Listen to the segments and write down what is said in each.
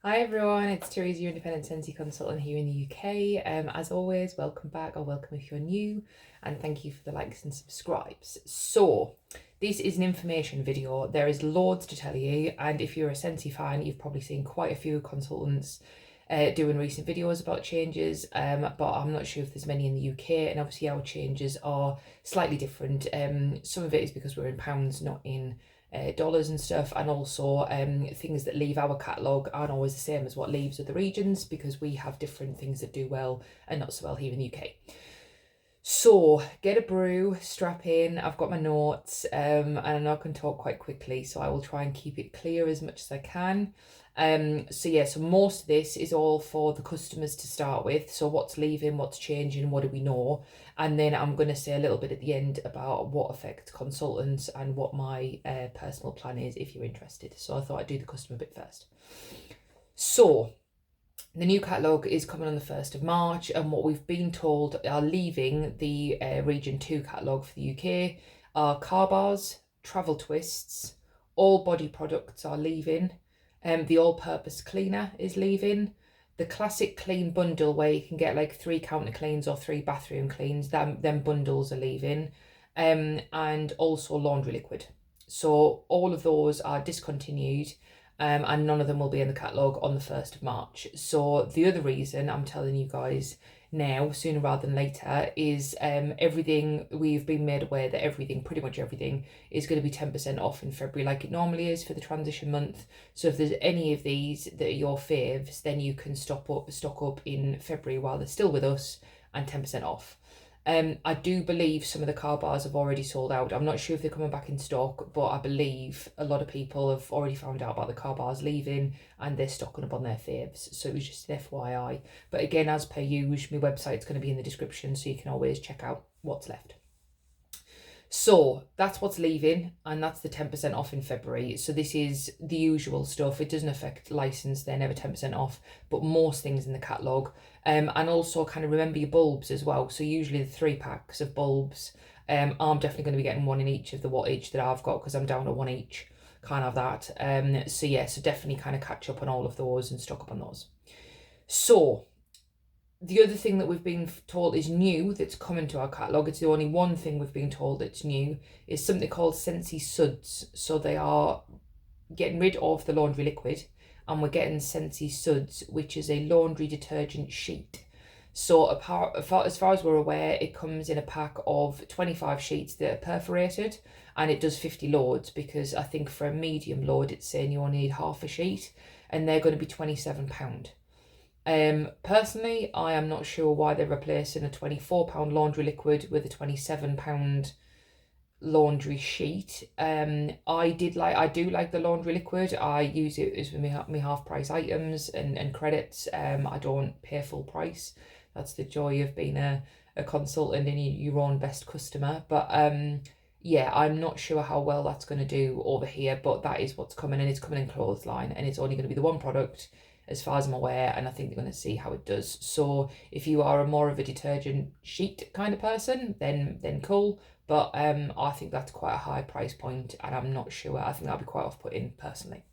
Hi everyone, it's Therese, your independent Scentsy consultant here in the UK. As always, welcome back or welcome if you're new, and thank you for the likes and subscribes. So, this is an information video. There is loads to tell you, and if you're a Scentsy fan, you've probably seen quite a few consultants doing recent videos about changes, but I'm not sure if there's many in the UK, and obviously our changes are slightly different. Some of it is because we're in pounds, not in dollars and stuff, and also things that leave our catalogue aren't always the same as what leaves other regions because we have different things that do well and not so well here in the UK. So get a brew, strap in, I've got my notes, and I know I can talk quite quickly, so I will try and keep it clear as much as I can. So most of this is all for the customers to start with. So what's leaving, what's changing, what do we know? And then I'm going to say a little bit at the end about what affects consultants and what my personal plan is if you're interested. So I thought I'd do the customer bit first. So the new catalogue is coming on the 1st of March, and what we've been told are leaving the Region 2 catalogue for the UK are car bars, travel twists, all body products are leaving, the all-purpose cleaner is leaving, the classic clean bundle where you can get like 3 counter cleans or 3 bathroom cleans, them bundles are leaving, and also laundry liquid. So all of those are discontinued. And none of them will be in the catalogue on the 1st of March. So the other reason I'm telling you guys now, sooner rather than later, is everything, we've been made aware that everything, pretty much everything, is going to be 10% off in February like it normally is for the transition month. So if there's any of these that are your faves, then you can stock up in February while they're still with us and 10% off. I do believe some of the car bars have already sold out. I'm not sure if they're coming back in stock, but I believe a lot of people have already found out about the car bars leaving and they're stocking up on their faves. So it was just an FYI. But again, as per usual, my website's going to be in the description, so you can always check out what's left. So that's what's leaving, and that's the 10% off in February. So this is the usual stuff. It doesn't affect license, they're never 10% off, but most things in the catalogue. And also kind of remember your bulbs as well. So usually the 3 packs of bulbs, I'm definitely going to be getting one in each of the wattage that I've got because I'm down to 1 each, kind of that. So yeah, so definitely kind of catch up on all of those and stock up on those. So the other thing that we've been told is new that's coming to our catalogue, it's the only one thing we've been told that's new, is something called Scentsy Suds. So they are getting rid of the laundry liquid and we're getting Scentsy Suds, which is a laundry detergent sheet. So as far as we're aware, it comes in a pack of 25 sheets that are perforated, and it does 50 loads because I think for a medium load it's saying you only need half a sheet, and they're going to be £27. Personally, I am not sure why they're replacing a £24 laundry liquid with a £27 laundry sheet. I do like the laundry liquid. I use it as my half price items and credits. I don't pay full price. That's the joy of being a consultant and your own best customer. But yeah, I'm not sure how well that's going to do over here, but that is what's coming, and it's coming in clothesline, and it's only going to be the one product as far as I'm aware, and I think they're going to see how it does. So if you are more of a detergent sheet kind of person, then cool. But I think that's quite a high price point, and I'm not sure. I think that'll be quite off-putting personally.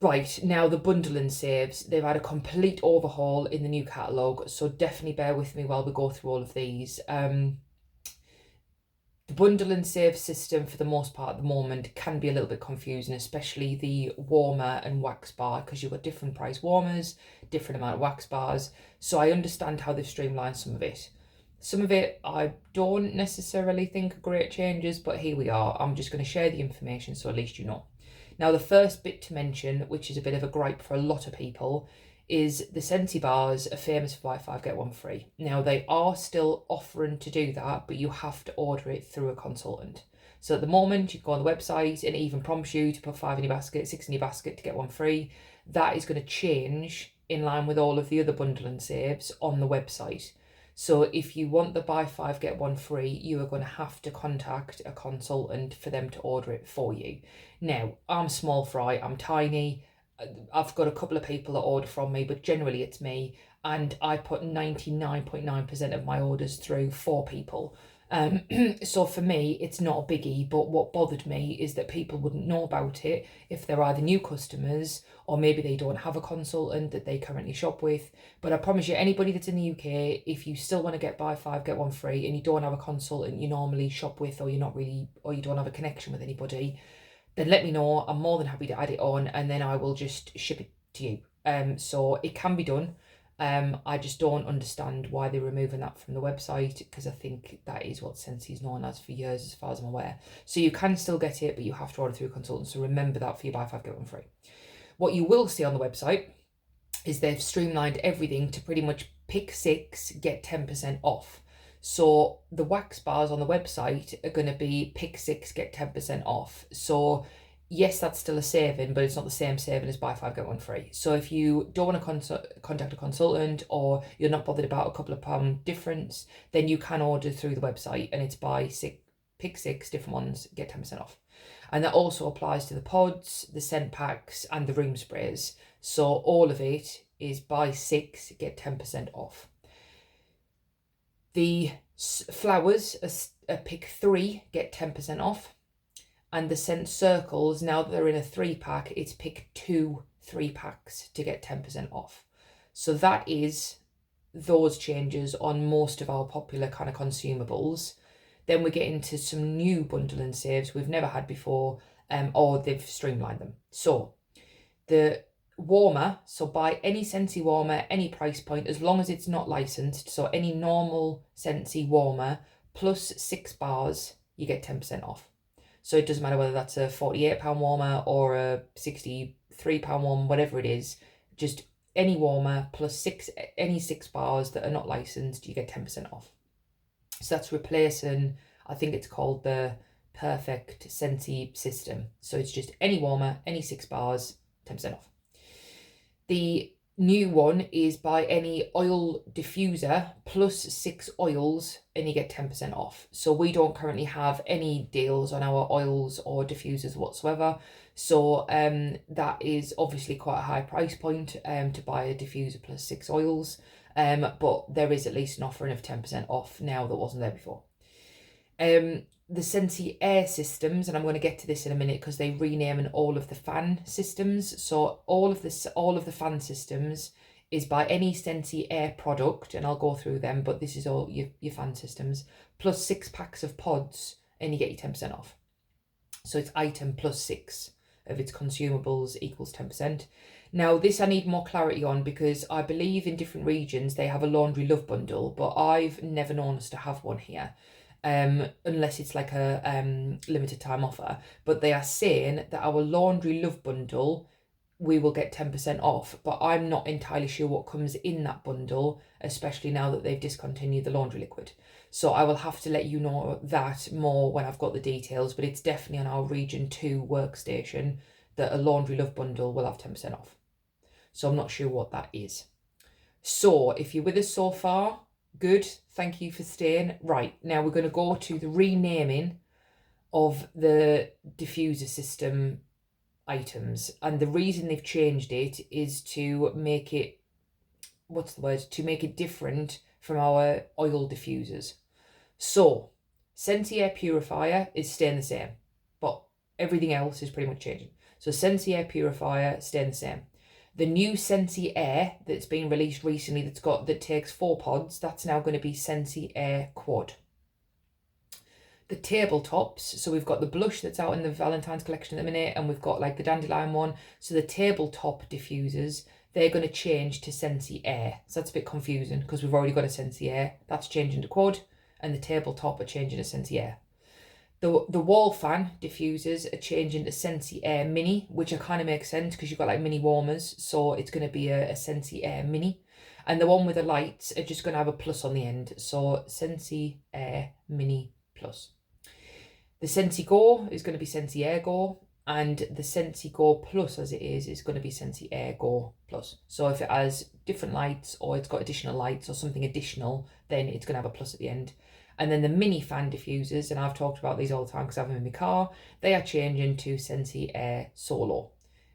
Right, now the bundle and saves. They've had a complete overhaul in the new catalogue, so definitely bear with me while we go through all of these. The bundle and save system for the most part at the moment can be a little bit confusing, especially the warmer and wax bar, because you've got different price warmers, different amount of wax bars. So I understand how they've streamlined some of it. Some of it I don't necessarily think are great changes, but here we are. I'm just going to share the information so at least you know. Now the first bit to mention, which is a bit of a gripe for a lot of people, is the Scentsy bars are famous for buy 5 get 1 free. Now they are still offering to do that, but you have to order it through a consultant. So at the moment you go on the website and it even prompts you to put 5 in your basket, 6 in your basket to get 1 free. That is going to change in line with all of the other bundle and saves on the website. So if you want the buy 5 get 1 free, you are going to have to contact a consultant for them to order it for you. Now I'm small fry, I'm tiny. I've got a couple of people that order from me, but generally it's me, and I put 99.9% of my orders through for people. So for me, it's not a biggie, but what bothered me is that people wouldn't know about it if they're either new customers or maybe they don't have a consultant that they currently shop with. But I promise you, anybody that's in the UK, if you still want to get buy 5, get 1 free, and you don't have a consultant you normally shop with, or you don't have a connection with anybody, then let me know. I'm more than happy to add it on, and then I will just ship it to you. So it can be done. I just don't understand why they're removing that from the website, because I think that is what Scentsy is known as for years, as far as I'm aware. So you can still get it, but you have to order through a consultant. So remember that for your buy 5, get 1 free. What you will see on the website is they've streamlined everything to pretty much pick 6, get 10% off. So the wax bars on the website are going to be pick 6, get 10% off. So yes, that's still a saving, but it's not the same saving as buy 5, get 1 free. So if you don't want to contact a consultant, or you're not bothered about a couple of pound difference, then you can order through the website, and it's buy 6, pick 6 different ones, get 10% off. And that also applies to the pods, the scent packs, and the room sprays. So all of it is buy 6, get 10% off. The flowers are pick 3, get 10% off. And the scent circles, now that they're in a 3-pack, it's pick 2 3-packs to get 10% off. So that is those changes on most of our popular kind of consumables. Then we get into some new bundle and saves we've never had before, or they've streamlined them. So the warmer, so buy any Scentsy warmer, any price point, as long as it's not licensed. So any normal Scentsy warmer plus 6 bars, you get 10% off. So it doesn't matter whether that's a £48 warmer or a £63 warmer, whatever it is, just any warmer plus any 6 bars that are not licensed, you get 10% off. So that's replacing, I think it's called the Perfect Scentsy system. So it's just any warmer, any 6 bars, 10% off. The new one is buy any oil diffuser plus 6 oils and you get 10% off. So we don't currently have any deals on our oils or diffusers whatsoever. So that is obviously quite a high price point to buy a diffuser plus 6 oils. But there is at least an offering of 10% off now that wasn't there before. The Scentsy air systems, and I'm going to get to this in a minute because they're renaming all of the fan systems. So all of the fan systems is by any Scentsy air product, and I'll go through them, but this is all your fan systems, plus 6 packs of pods, and you get your 10% off. So it's item plus 6 of its consumables equals 10%. Now this I need more clarity on, because I believe in different regions they have a laundry love bundle, but I've never known us to have one here. Unless it's like a limited time offer. But they are saying that our laundry love bundle, we will get 10% off. But I'm not entirely sure what comes in that bundle, especially now that they've discontinued the laundry liquid. So I will have to let you know that more when I've got the details. But it's definitely on our Region 2 workstation that a laundry love bundle will have 10% off. So I'm not sure what that is. So if you're with us so far, good, thank you for staying. Right, now we're going to go to the renaming of the diffuser system items. And the reason they've changed it is to make it, to make it different from our oil diffusers. So, Scentsy Air Purifier is staying the same, but everything else is pretty much changing. So Scentsy Air Purifier staying the same. The new Scentsy Air that's been released recently that takes 4 pods, that's now going to be Scentsy Air Quad. The tabletops, so we've got the blush that's out in the Valentine's collection at the minute, and we've got like the dandelion one. So the tabletop diffusers, they're going to change to Scentsy Air. So that's a bit confusing because we've already got a Scentsy Air. That's changing to Quad, and the tabletop are changing to Scentsy Air. The wall fan diffusers are changing to Scentsy Air Mini, which kind of makes sense because you've got like mini warmers. So it's going to be a Scentsy Air Mini. And the one with the lights are just going to have a plus on the end. So Scentsy Air Mini Plus. The Scentsy Go is going to be Scentsy Air Go. And the Scentsy Go Plus, as it is going to be Scentsy Air Go Plus. So if it has different lights or it's got additional lights or something additional, then it's going to have a plus at the end. And then the mini fan diffusers, and I've talked about these all the time because I have them in my car, they are changing to Scentsy Air Solo,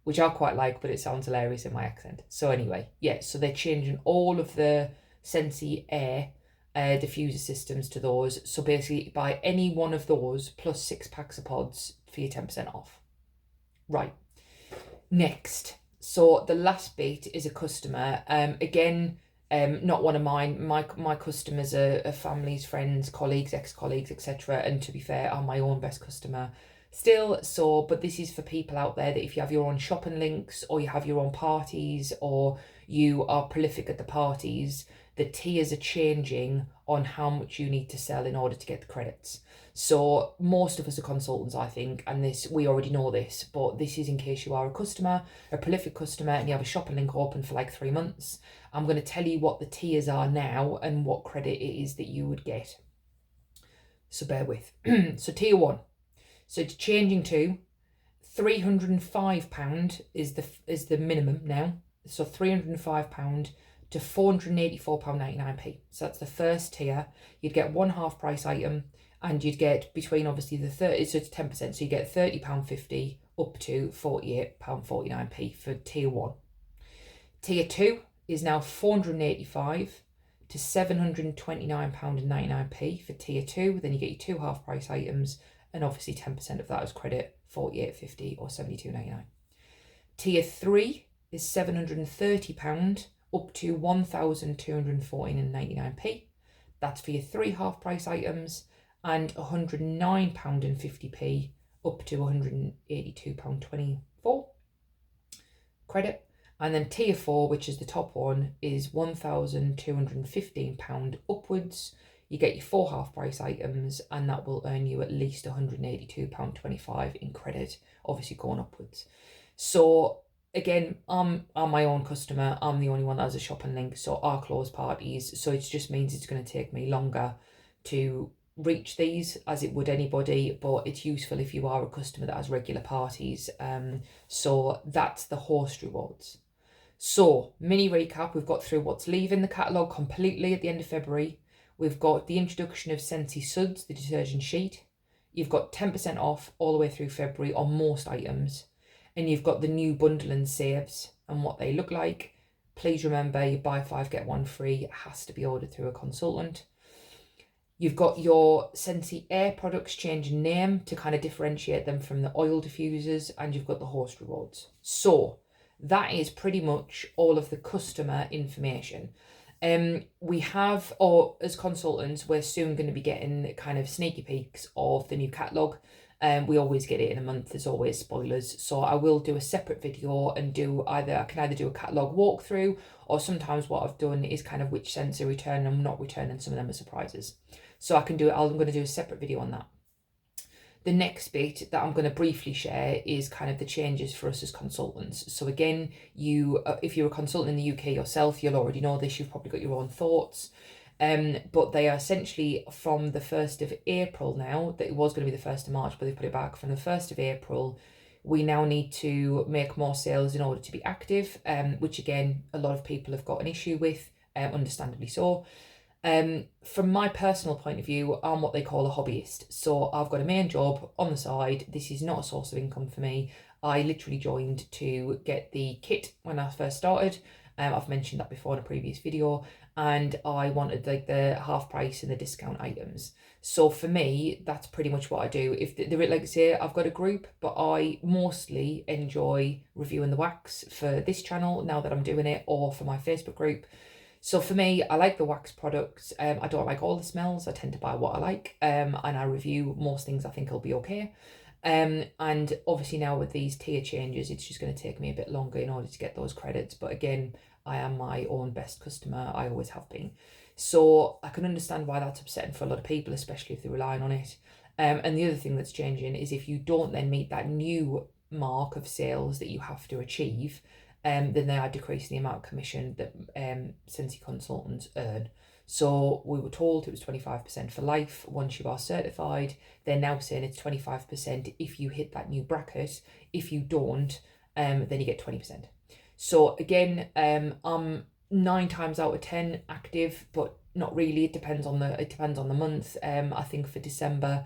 which I quite like, but it sounds hilarious in my accent. So anyway, yeah, so they're changing all of the Scentsy Air diffuser systems to those. So basically buy any one of those plus 6 packs of pods for your 10% off. Right, next. So the last bit is a customer. Again, not one of mine. My customers are families, friends, colleagues, ex-colleagues, etc. And to be fair, I'm my own best customer still. So, but this is for people out there that if you have your own shopping links, or you have your own parties, or you are prolific at the parties, the tiers are changing on how much you need to sell in order to get the credits. So most of us are consultants, I think, and this, we already know this, but this is in case you are a customer, a prolific customer, and you have a shopping link open for like 3 months. I'm going to tell you what the tiers are now and what credit it is that you would get. So bear with. So tier 1. So it's changing to £305 is the minimum now. So £305 to £484.99p. So that's the first tier. You'd get one half price item, and you'd get between obviously the 30, so it's 10%. So you get £30.50 up to £48.49p for tier 1. Tier 2 is now £485 to £729.99p for tier 2. Then you get your 2 half price items, and obviously 10% of that is credit, £48.50 or £72.99. Tier 3 is £730 up to £1,214.99p. That's for your 3 half price items, and £109.50p up to £182.24 credit. And then tier 4, which is the top one, is £1,215 upwards. You get your 4 half price items, and that will earn you at least £182.25 in credit, obviously going upwards. So again, I'm my own customer. I'm the only one that has a shopping link, so our closed parties. So it just means it's going to take me longer to reach these as it would anybody, but it's useful if you are a customer that has regular parties. So that's the host rewards. So mini recap, we've got through what's leaving the catalogue completely at the end of February. We've got the introduction of Scentsy Suds, the detergent sheet. You've got 10% off all the way through February on most items. And you've got the new bundle and saves and what they look like. Please remember, you buy 5, get 1 free. It has to be ordered through a consultant. You've got your Scentsy Air products changing name to kind of differentiate them from the oil diffusers, and you've got the host rewards. So that is pretty much all of the customer information. We have, or as consultants, we're soon going to be getting kind of sneaky peeks of the new catalogue. We always get it in a month, there's always spoilers. So I will do a separate video and I can either do a catalogue walkthrough, or sometimes what I've done is kind of which scents are returning and not returning. Some of them are surprises. So I'm going to do a separate video on that. The next bit that I'm going to briefly share is kind of the changes for us as consultants. So again, if you're a consultant in the UK yourself, you'll already know this, you've probably got your own thoughts. But they are essentially from the 1st of April now, that it was going to be the 1st of March, but they put it back. From the 1st of April, we now need to make more sales in order to be active, which again, a lot of people have got an issue with, understandably so. From my personal point of view, I'm what they call a hobbyist. So I've got a main job on the side. This is not a source of income for me. I literally joined to get the kit when I first started. I've mentioned that before in a previous video, and I wanted like the half price and the discount items. So for me, that's pretty much what I do. If they're like, say, I've got a group, but I mostly enjoy reviewing the wax for this channel now that I'm doing it, or for my Facebook group. So for me, I like the wax products. I don't like all the smells. I tend to buy what I like, and I review most things I think will be okay. And obviously now with these tier changes, it's just going to take me a bit longer in order to get those credits. But again, I am my own best customer. I always have been. So I can understand why that's upsetting for a lot of people, especially if they're relying on it. And the other thing that's changing is if you don't then meet that new mark of sales that you have to achieve, then they are decreasing the amount of commission that Scentsy consultants earn. So we were told it was 25% for life once you are certified. They're now saying it's 25% if you hit that new bracket. If you don't, then you get 20%. So again, I'm 9 times out of 10 active, but not really. It depends on the month. I think for December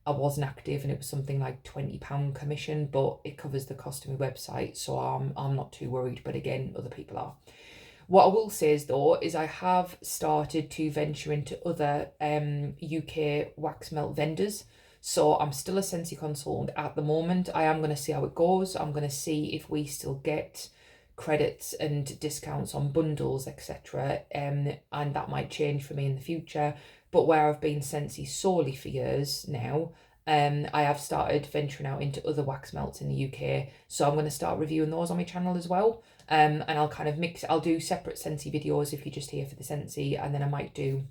I wasn't active, and it was something like £20 commission, but it covers the cost of my website, so I'm not too worried. But again, other people are. What I will say is though, is I have started to venture into other UK wax melt vendors. So I'm still a Scentsy consultant at the moment. I am going to see how it goes. I'm going to see if we still get credits and discounts on bundles, etc. And that might change for me in the future. But where I've been Scentsy solely for years now, I have started venturing out into other wax melts in the UK. So I'm going to start reviewing those on my channel as well. And I'll kind of I'll do separate Scentsy videos if you're just here for the Scentsy, and then I might do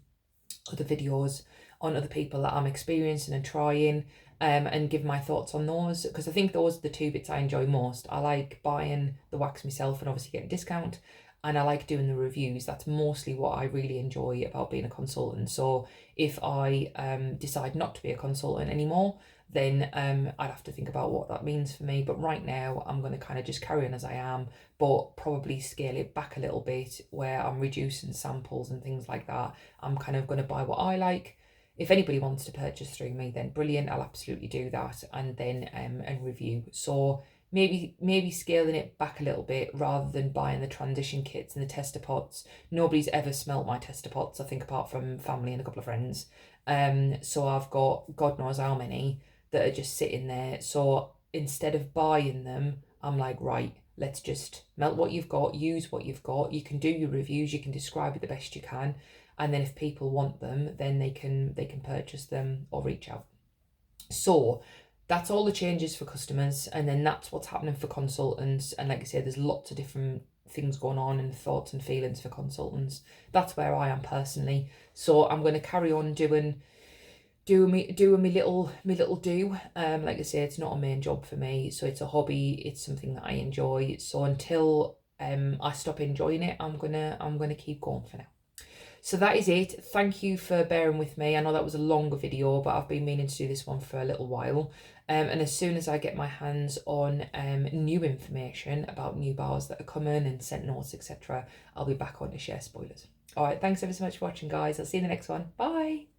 other videos on other people that I'm experiencing and trying, and give my thoughts on those, because I think those are the two bits I enjoy most. I like buying the wax myself and obviously getting a discount, and I like doing the reviews. That's mostly what I really enjoy about being a consultant. So if I decide not to be a consultant anymore, then I'd have to think about what that means for me. But right now I'm going to kind of just carry on as I am, but probably scale it back a little bit where I'm reducing samples and things like that. I'm kind of going to buy what I like. If anybody wants to purchase through me, then brilliant, I'll absolutely do that, and then and review. So maybe scaling it back a little bit rather than buying the transition kits and the tester pots. Nobody's ever smelt my tester pots, I think, apart from family and a couple of friends. So I've got God knows how many that are just sitting there. So instead of buying them, I'm like, right, let's just melt what you've got, use what you've got. You can do your reviews, you can describe it the best you can, and then if people want them, then they can purchase them or reach out. So that's all the changes for customers, and then that's what's happening for consultants. And like I say, there's lots of different things going on and thoughts and feelings for consultants. That's where I am personally. So I'm going to carry on doing me little do. Like I say, it's not a main job for me, so it's a hobby, it's something that I enjoy. So until I stop enjoying it, I'm gonna keep going for now. So that is it. Thank you for bearing with me. I know that was a longer video, but I've been meaning to do this one for a little while. And as soon as I get my hands on new information about new bars that are coming and scent notes, etc., I'll be back on to share spoilers. All right, thanks ever so much for watching, guys. I'll see you in the next one. Bye.